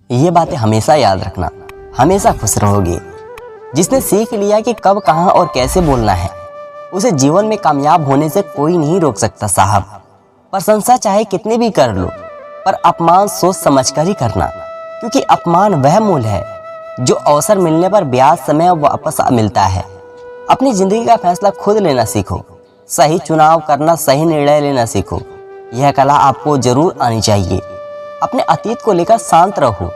ये बातें हमेशा याद रखना, हमेशा खुश रहोगे। जिसने सीख लिया कि कब कहाँ और कैसे बोलना है, उसे जीवन में कामयाब होने से कोई नहीं रोक सकता साहब। प्रशंसा चाहे कितनी भी कर लो, पर अपमान सोच समझ कर ही करना, क्योंकि अपमान वह मूल है जो अवसर मिलने पर ब्याज समय वापस मिलता है। अपनी जिंदगी का फैसला खुद लेना सीखो, सही चुनाव करना, सही निर्णय लेना सीखो। यह कला आपको जरूर आनी चाहिए। अपने अतीत को लेकर शांत रहो,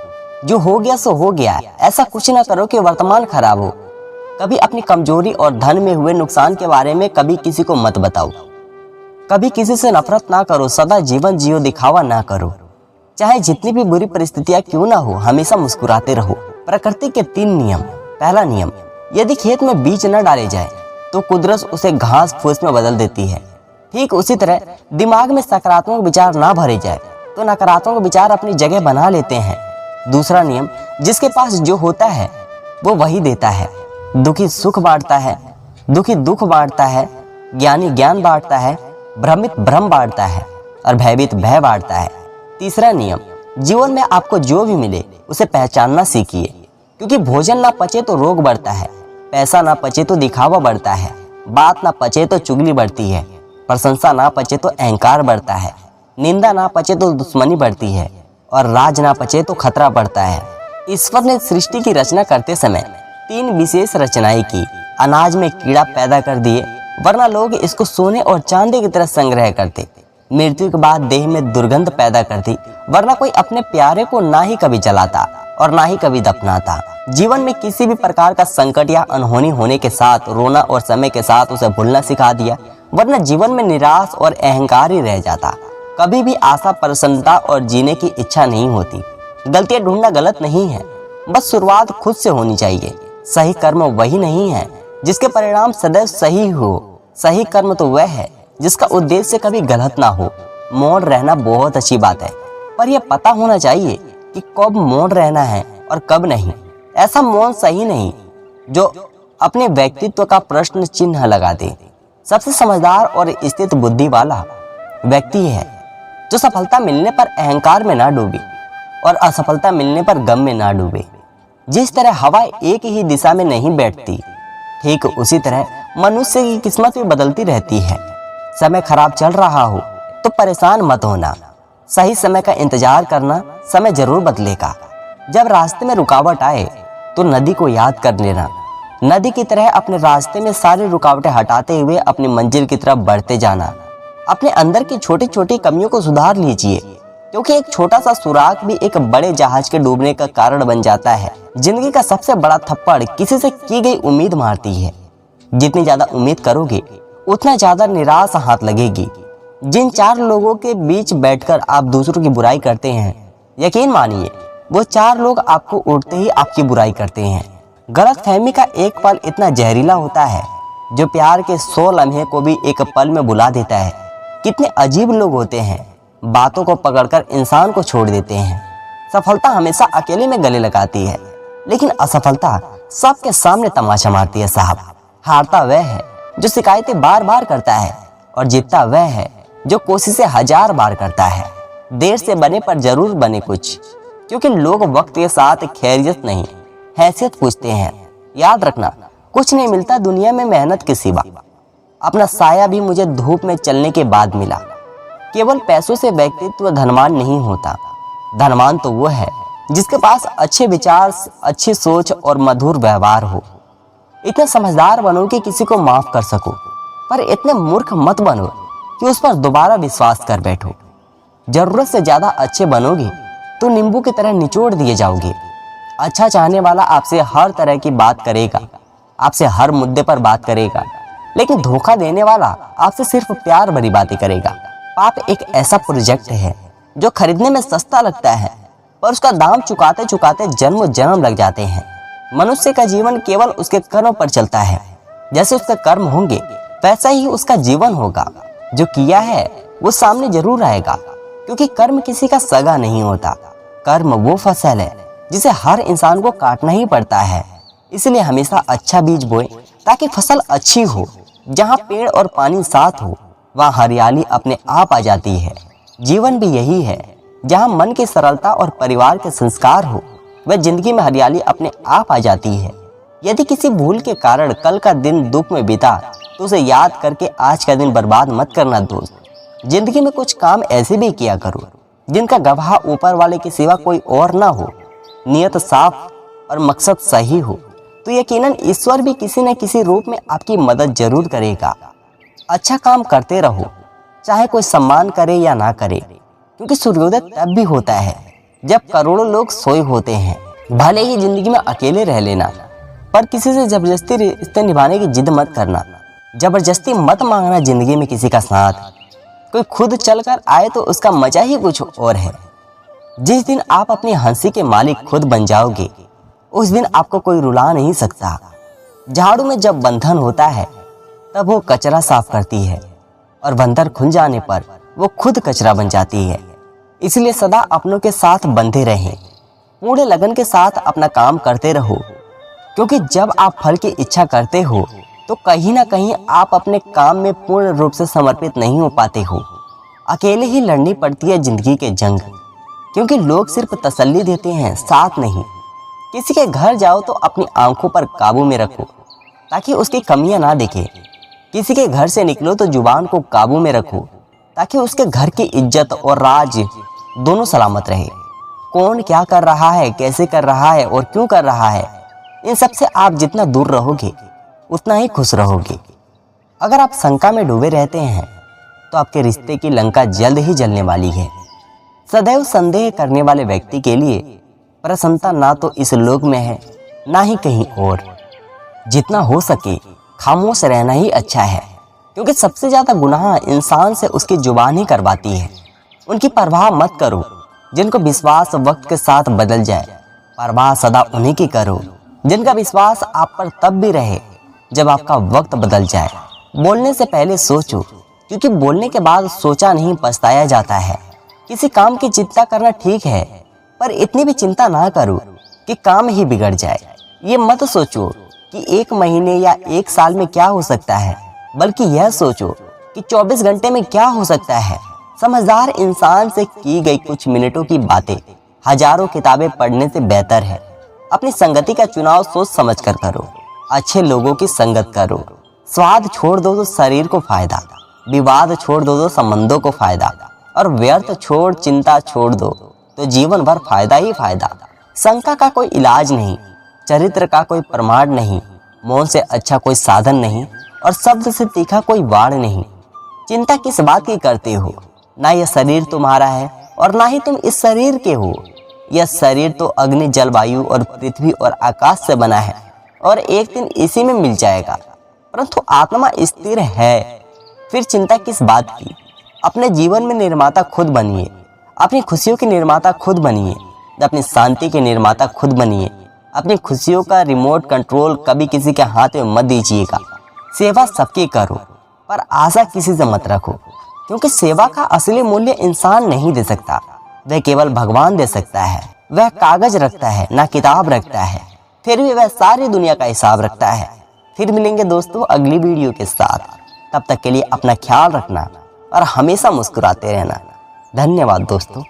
जो हो गया सो हो गया। ऐसा कुछ ना करो कि वर्तमान खराब हो। कभी अपनी कमजोरी और धन में हुए नुकसान के बारे में कभी किसी को मत बताओ। कभी किसी से नफरत ना करो, सदा जीवन जियो, दिखावा ना करो। चाहे जितनी भी बुरी परिस्थितियां क्यों ना हो, हमेशा मुस्कुराते रहो। प्रकृति के 3 नियम। पहला नियम, यदि खेत में बीज न डाले जाए तो कुदरत उसे घास फूस में बदल देती है। ठीक उसी तरह दिमाग में सकारात्मक विचार ना भरे जाए तो नकारात्मक विचार अपनी जगह बना लेते हैं। दूसरा नियम, जिसके पास जो होता है वो वही देता है। दुखी सुख बांटता है, दुखी दुख बांटता है, ज्ञानी ज्ञान बांटता है, भ्रमित भ्रम बांटता है और भयभीत भय बांटता है। तीसरा नियम, जीवन में आपको जो भी मिले उसे पहचानना सीखिए, क्योंकि भोजन ना पचे तो रोग बढ़ता है, पैसा ना पचे तो दिखावा बढ़ता है, बात ना पचे तो चुगली बढ़ती है, प्रशंसा ना पचे तो अहंकार बढ़ता है, निंदा ना पचे तो दुश्मनी बढ़ती है और राज ना पचे तो खतरा बढ़ता है। ईश्वर ने सृष्टि की रचना करते समय 3 विशेष रचनाएं की। अनाज में कीड़ा पैदा कर दिए, वरना लोग इसको सोने और चांदी की तरह संग्रह करते। मृत्यु के बाद देह में दुर्गंध पैदा कर दी, वरना कोई अपने प्यारे को ना ही कभी जलाता और ना ही कभी दफनाता। जीवन में किसी भी प्रकार का संकट या अनहोनी होने के साथ रोना और समय के साथ उसे भूलना सिखा दिया, वरना जीवन में निराश और अहंकार ही रह जाता। कभी भी आशा, प्रसन्नता और जीने की इच्छा नहीं होती। गलतियां ढूंढना गलत नहीं है, बस शुरुआत खुद से होनी चाहिए। सही कर्म वही नहीं है जिसके परिणाम सदैव सही हो। सही कर्म तो वह है जिसका उद्देश्य कभी गलत ना हो। मौन रहना बहुत अच्छी बात है, पर यह पता होना चाहिए कि कब मौन रहना है और कब नहीं। ऐसा मौन सही नहीं जो अपने व्यक्तित्व का प्रश्न चिन्ह लगा दे। सबसे समझदार और स्थित बुद्धि वाला व्यक्ति है जो सफलता मिलने पर अहंकार में ना डूबे और असफलता मिलने पर गम में ना डूबे। जिस तरह हवा एक ही दिशा में नहीं बैठती, ठीक उसी तरह मनुष्य की किस्मत भी बदलती रहती है। समय खराब चल रहा हो तो परेशान मत होना, सही समय का इंतजार करना, समय जरूर बदलेगा। जब रास्ते में रुकावट आए तो नदी को याद कर लेना। नदी की तरह अपने रास्ते में सारी रुकावटें हटाते हुए अपनी मंजिल की तरफ बढ़ते जाना। अपने अंदर की छोटी छोटी कमियों को सुधार लीजिए, क्योंकि एक छोटा सा सुराख भी एक बड़े जहाज के डूबने का कारण बन जाता है। जिंदगी का सबसे बड़ा थप्पड़ किसी से की गई उम्मीद मारती है। जितनी ज्यादा उम्मीद करोगे उतना ज्यादा निराश हाथ लगेगी। जिन 4 लोगों के बीच बैठकर आप दूसरों की बुराई करते हैं, यकीन मानिए वो 4 लोग आपको उठते ही आपकी बुराई करते हैं। गलतफहमी का एक पल इतना जहरीला होता है जो प्यार के 100 लम्हे को भी एक पल में बुला देता है। कितने अजीब लोग होते हैं, बातों को पकड़कर इंसान को छोड़ देते हैं। सफलता हमेशा अकेले में गले लगाती है, लेकिन असफलता सबके सामने तमाशा मारती है साहब। हारता वह है जो शिकायतें बार बार करता है और जीतता वह है जो कोशिशें 1000 बार करता है। देर से बने पर जरूर बने कुछ, क्योंकि लोग वक्त के साथ खैरियत नहीं हैसियत पूछते हैं। याद रखना, कुछ नहीं मिलता दुनिया में मेहनत के सिवा। अपना साया भी मुझे धूप में चलने के बाद मिला। केवल पैसों से व्यक्तित्व धनवान नहीं होता। धनवान तो वो है जिसके पास अच्छे विचार, अच्छी सोच और मधुर व्यवहार हो। इतने समझदार बनो कि किसी को माफ कर सको, पर इतने मूर्ख मत बनो कि उस पर दोबारा विश्वास कर बैठो। जरूरत से ज्यादा अच्छे बनोगे तो नींबू की तरह निचोड़ दिए जाओगे। अच्छा चाहने वाला आपसे हर तरह की बात करेगा, आपसे हर मुद्दे पर बात करेगा, लेकिन धोखा देने वाला आपसे सिर्फ प्यार भरी बातें करेगा। पाप एक ऐसा प्रोजेक्ट है जो खरीदने में सस्ता लगता है, पर उसका दाम चुकाते चुकाते जन्म जन्म लग जाते हैं। मनुष्य का जीवन केवल उसके कर्म पर चलता है। जैसे उसके कर्म होंगे वैसा ही उसका जीवन होगा। जो किया है वो सामने जरूर आएगा, क्योंकि कर्म किसी का सगा नहीं होता। कर्म वो फसल है जिसे हर इंसान को काटना ही पड़ता है। इसलिए हमेशा अच्छा बीज बोए ताकि फसल अच्छी हो। जहाँ पेड़ और पानी साथ हो वहाँ हरियाली अपने आप आ जाती है। जीवन भी यही है, जहाँ मन की सरलता और परिवार के संस्कार हो, वह जिंदगी में हरियाली अपने आप आ जाती है। यदि किसी भूल के कारण कल का दिन दुख में बीता तो उसे याद करके आज का दिन बर्बाद मत करना दोस्त। जिंदगी में कुछ काम ऐसे भी किया करो जिनका गवाह ऊपर वाले के सिवा कोई और ना हो। नियत साफ और मकसद सही हो तो यकीनन ईश्वर भी किसी न किसी रूप में आपकी मदद जरूर करेगा। अच्छा काम करते रहो, चाहे कोई सम्मान करे या ना करे, क्योंकि सूर्योदय तब भी होता है जब करोड़ों लोग सोए होते हैं। भले ही जिंदगी में अकेले रह लेना, पर किसी से जबरदस्ती रिश्ते निभाने की जिद मत करना। जबरदस्ती मत मांगना जिंदगी में किसी का साथ। कोई खुद चलकर आए तो उसका मजा ही कुछ और है। जिस दिन आप अपनी हंसी के मालिक खुद बन जाओगे, उस दिन आपको कोई रुला नहीं सकता। झाड़ू में जब बंधन होता है तब वो कचरा साफ करती है, और बंधन खुल जाने पर वो खुद कचरा बन जाती है। इसलिए सदा अपनों के साथ बंधे रहें, पूरे लगन के साथ अपना काम करते रहो, क्योंकि जब आप फल की इच्छा करते हो तो कहीं ना कहीं आप अपने काम में पूर्ण रूप से समर्पित नहीं हो पाते हो। अकेले ही लड़नी पड़ती है जिंदगी के जंग, क्योंकि लोग सिर्फ तसल्ली देते हैं, साथ नहीं। किसी के घर जाओ तो अपनी आंखों पर काबू में रखो ताकि उसकी कमियां ना दिखे। किसी के घर से निकलो तो जुबान को काबू में रखो ताकि उसके घर की इज्जत और राज दोनों सलामत रहे। कौन क्या कर रहा है, कैसे कर रहा है और क्यों कर रहा है, इन सब से आप जितना दूर रहोगे उतना ही खुश रहोगे। अगर आप शंका में डूबे रहते हैं तो आपके रिश्ते की लंका जल्द ही जलने वाली है। सदैव संदेह करने वाले व्यक्ति के लिए प्रसन्नता ना तो इस लोक में है ना ही कहीं और। जितना हो सके खामोश रहना ही अच्छा है, क्योंकि सबसे ज्यादा गुनाह इंसान से उसकी जुबान ही करवाती है। उनकी परवाह मत करो जिनको विश्वास वक्त के साथ बदल जाए, परवाह सदा उन्हीं की करो जिनका विश्वास आप पर तब भी रहे जब आपका वक्त बदल जाए। बोलने से पहले सोचो, क्योंकि बोलने के बाद सोचा नहीं पछताया जाता है। किसी काम की चिंता करना ठीक है, पर इतनी भी चिंता ना करो कि काम ही बिगड़ जाए। ये मत सोचो कि 1 महीने या 1 साल में क्या हो सकता है, बल्कि यह सोचो कि 24 घंटे में क्या हो सकता है। समझदार इंसान से की गई कुछ मिनटों की बातें हजारों किताबें पढ़ने से बेहतर है। अपनी संगति का चुनाव सोच समझ कर करो, अच्छे लोगों की संगत करो। स्वाद छोड़ दो तो शरीर को फायदा, विवाद छोड़ दो तो संबंधों को फायदा, और व्यर्थ छोड़ चिंता छोड़ दो तो जीवन भर फायदा ही फायदा। शंका का कोई इलाज नहीं, चरित्र का कोई प्रमाण नहीं, मौन से अच्छा कोई साधन नहीं, और शब्द से तीखा कोई वाण नहीं। चिंता किस बात की करते हो? ना यह शरीर तुम्हारा है और ना ही तुम इस शरीर के हो। यह शरीर तो अग्नि, जलवायु और पृथ्वी और आकाश से बना है, और एक दिन इसी में मिल जाएगा। परंतु आत्मा स्थिर है, फिर चिंता किस बात की? अपने जीवन में निर्माता खुद बनिए, अपनी खुशियों के निर्माता खुद बनिए, अपनी शांति के निर्माता खुद बनिए। अपनी खुशियों का रिमोट कंट्रोल कभी किसी के हाथ में मत दीजिएगा। सेवा सबकी करो, पर आशा किसी से मत रखो, क्योंकि सेवा का असली मूल्य इंसान नहीं दे सकता, वह केवल भगवान दे सकता है। वह कागज रखता है ना किताब रखता है, फिर भी वह सारी दुनिया का हिसाब रखता है। फिर मिलेंगे दोस्तों अगली वीडियो के साथ। तब तक के लिए अपना ख्याल रखना और हमेशा मुस्कुराते रहना। धन्यवाद दोस्तों।